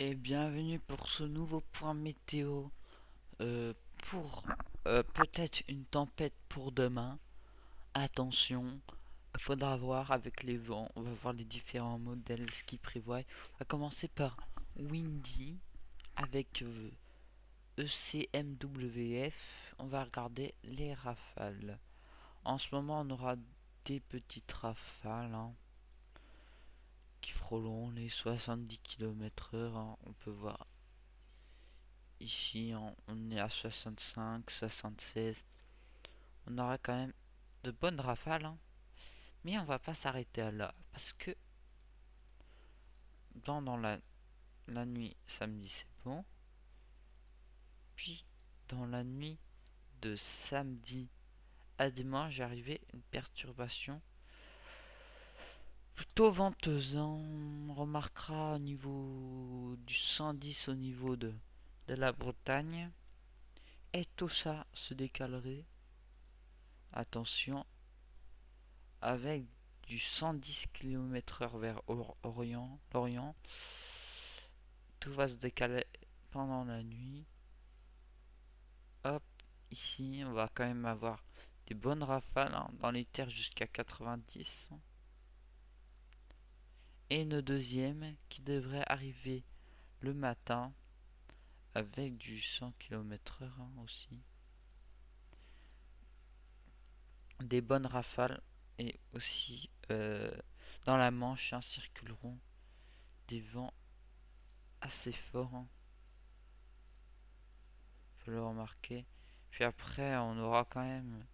Et bienvenue pour ce nouveau point météo pour peut-être une tempête pour demain. Attention, il faudra voir avec les vents. On va voir les différents modèles, ce qu'ils prévoient. On va commencer par Windy avec ECMWF. On va regarder les rafales. En ce moment, on aura des petites rafales qui frôleront les 70 km/h. On peut voir ici, on est à 65, 76. On aura quand même de bonnes rafales, mais on va pas s'arrêter à là. Parce que dans la nuit samedi, c'est bon. Puis, dans la nuit de samedi à dimanche, j'ai arrivé une perturbation plutôt venteuse. On remarquera au niveau du 110 au niveau de la Bretagne. Et tout ça se décalerait. Attention, avec du 110 km/h vers l'Orient. Tout va se décaler pendant la nuit. Hop, ici, on va quand même avoir des bonnes rafales dans les terres jusqu'à 90. Et une deuxième qui devrait arriver le matin avec du 100 km/h aussi. Des bonnes rafales et aussi dans la Manche circuleront des vents assez forts. Faut le remarquer. Puis après, on aura quand même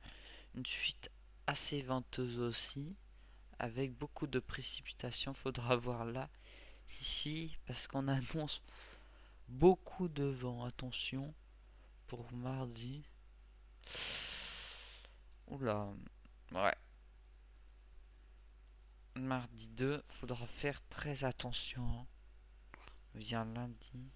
une suite assez venteuse aussi, avec beaucoup de précipitations. Faudra voir là, ici, parce qu'on annonce beaucoup de vent. Attention pour mardi. Oula, ouais. Mardi 2, faudra faire très attention. Vient lundi.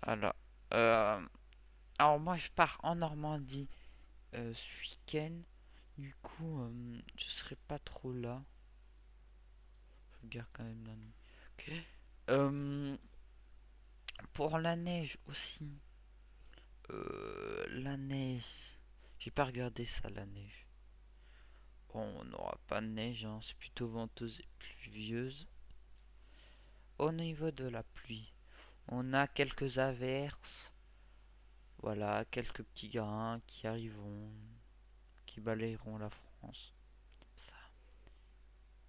Alors, euh, alors moi je pars en Normandie ce week-end. Du coup, je serai pas trop là. Je regarde quand même la nuit. Ok. Euh, pour la neige aussi. La neige. J'ai pas regardé ça, la neige. Bon, on n'aura pas de neige, c'est plutôt venteuse et pluvieuse. Au niveau de la pluie, on a quelques averses. Voilà, quelques petits grains qui arriveront, qui balayeront la France.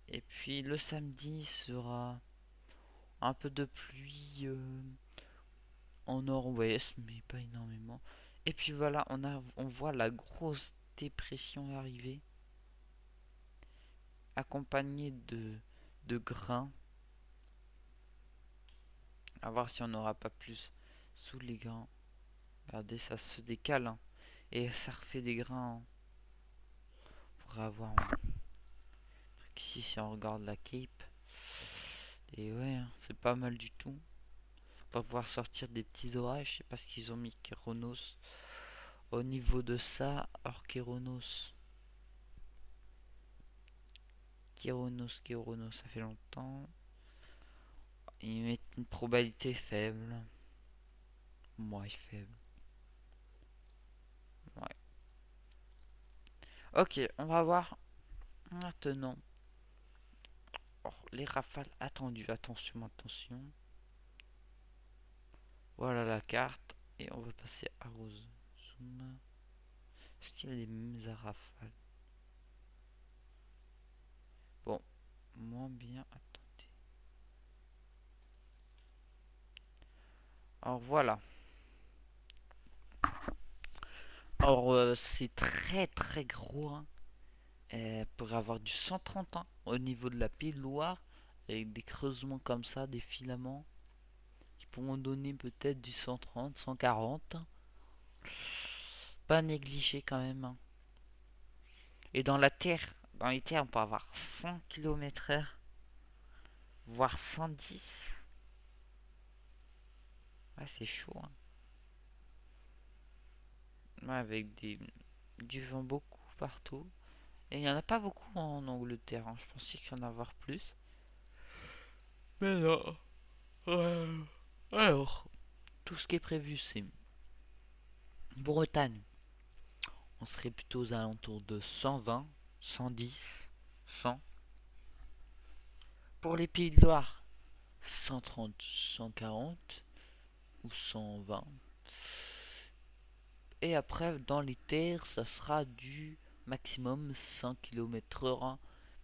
Et puis le samedi sera un peu de pluie en nord-ouest, mais pas énormément. Et puis voilà, on voit la grosse dépression arriver, accompagnée de grains. À voir si on n'aura pas plus sous les grains. Regardez, ça se décale, et ça refait des grains. On pourrait avoir ici si on regarde la Cape. Et ouais, c'est pas mal du tout. On va pouvoir sortir des petits orages. Je sais pas ce qu'ils ont mis Kéronos. Au niveau de ça, or Kéronos. Kéronos, ça fait longtemps. Ils mettent une probabilité faible. Moins faible. Ouais. Ok, on va voir maintenant. Oh, les rafales attendues. Attention, attention. Voilà la carte. Et on va passer à Rose. Zoom. Est-ce qu'il y a les mêmes rafales? Bon, moins bien. Attendez. Alors voilà. Alors c'est très très gros. Pour avoir du 130 au niveau de la pile Loire. Avec des creusements comme ça, des filaments. Qui pourront donner peut-être du 130, 140. Pas négligé quand même. Et dans la terre, dans les terres, on peut avoir 100 km/h, voire 110. Ouais, c'est chaud. Ouais, avec du vent beaucoup partout. Et il n'y en a pas beaucoup en Angleterre, hein. Je pensais qu'il y en avoir plus. Mais non. Alors, tout ce qui est prévu, c'est Bretagne. On serait plutôt aux alentours de 120, 110, 100. Pour les Pays de Loire, 130, 140 ou 120. Et après, dans les terres, ça sera du maximum 100 km/h,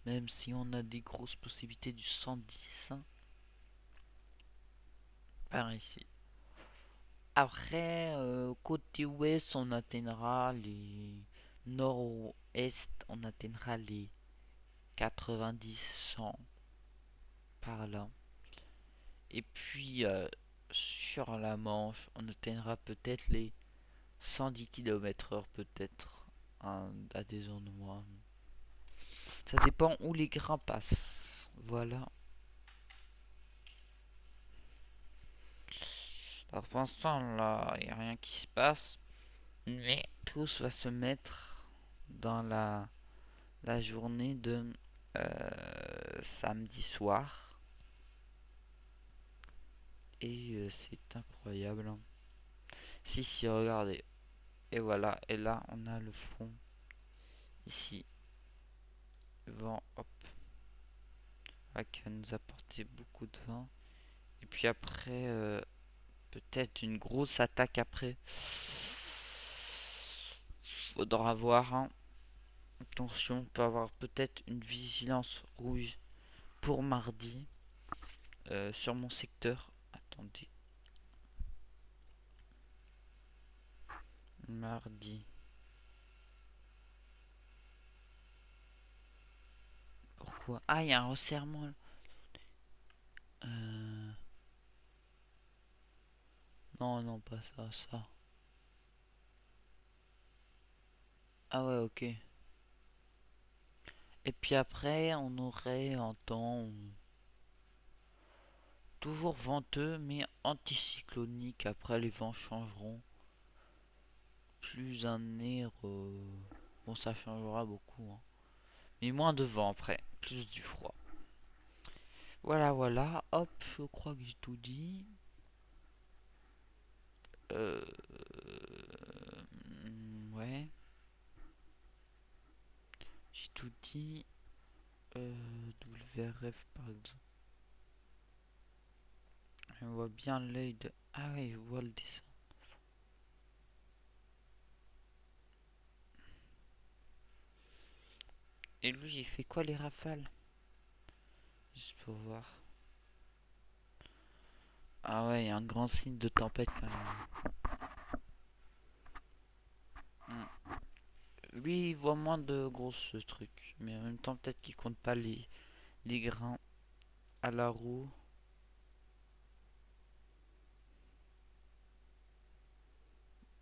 même si on a des grosses possibilités du 110, hein, par ici. Après, côté ouest, on atteindra les nord-est, on atteindra les 90, 100 par là. Et puis, sur la Manche, on atteindra peut-être les 110 km/h, peut-être, hein, à des endroits. Ça dépend où les grains passent. Voilà. Alors pour l'instant, là, il n'y a rien qui se passe. Mais tout va se mettre dans la journée de samedi soir. Et c'est incroyable, hein. Si, si, regardez. Et voilà. Et là, on a le front. Ici. Vent, hop. Là, qui va nous apporter beaucoup de vent. Et puis après, peut-être une grosse attaque après. Faudra voir, hein. Attention, on peut avoir peut-être une vigilance rouge pour mardi sur mon secteur. Attendez. Mardi. Pourquoi? Ah, il y a un resserrement. Euh... Non, non, pas ça, ça. Ah ouais, ok. Et puis après, on aurait un temps toujours venteux, mais anticyclonique. Après, les vents changeront. Plus un air... Bon, ça changera beaucoup, hein. Mais moins de vent après. Plus du froid. Voilà, voilà. Hop, je crois que j'ai tout dit. Euh... Ouais. J'ai tout dit. WRF par exemple. On voit bien l'œil de... Ah oui, je vois le dessin. Et lui, j'ai fait quoi les rafales? Juste pour voir. Ah ouais, il y a un grand signe de tempête quand même. Lui, il voit moins de grosses trucs. Mais en même temps, peut-être qu'il compte pas les grains à la roue.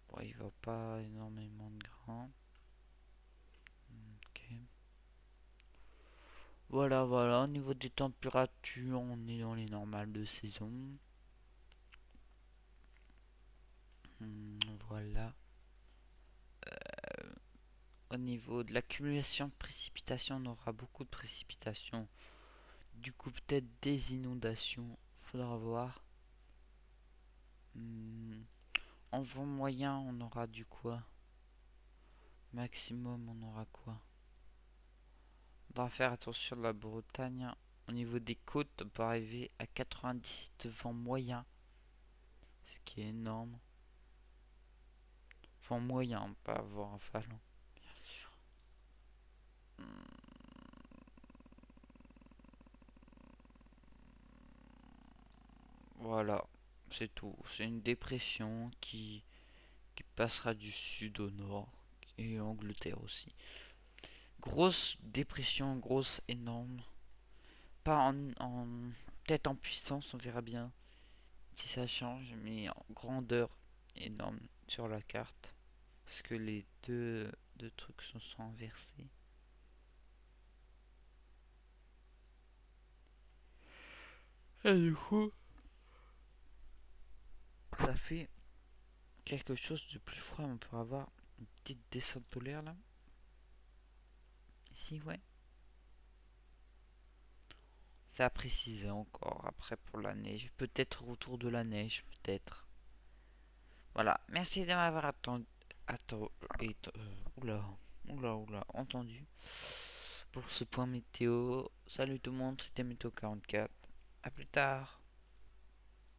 Bon, il voit pas énormément de grains. Ok. Voilà, voilà. Au niveau des températures, on est dans les normales de saison. Voilà. Au niveau de l'accumulation de précipitations, on aura beaucoup de précipitations. Du coup, peut-être des inondations. Faudra voir. En vent moyen, on aura du quoi? Maximum, on aura quoi? On doit faire attention de la Bretagne. Au niveau des côtes, on peut arriver à 90 de vent moyen. Ce qui est énorme. Vent moyen, pas vent rafale. Voilà, c'est tout. C'est une dépression qui passera du sud au nord et Angleterre aussi. Grosse dépression, grosse, énorme. Pas peut-être en puissance, on verra bien si ça change, mais en grandeur énorme sur la carte. Parce que les deux trucs se sont inversés. Et du coup, ça fait quelque chose de plus froid. On peut avoir une petite descente polaire là. Ici, ouais. C'est à préciser encore. Après, pour la neige. Peut-être retour de la neige, peut-être. Voilà. Merci de m'avoir attendu. Oula. Oula. Entendu. Pour ce point météo. Salut tout le monde, c'était Météo 44. À plus tard.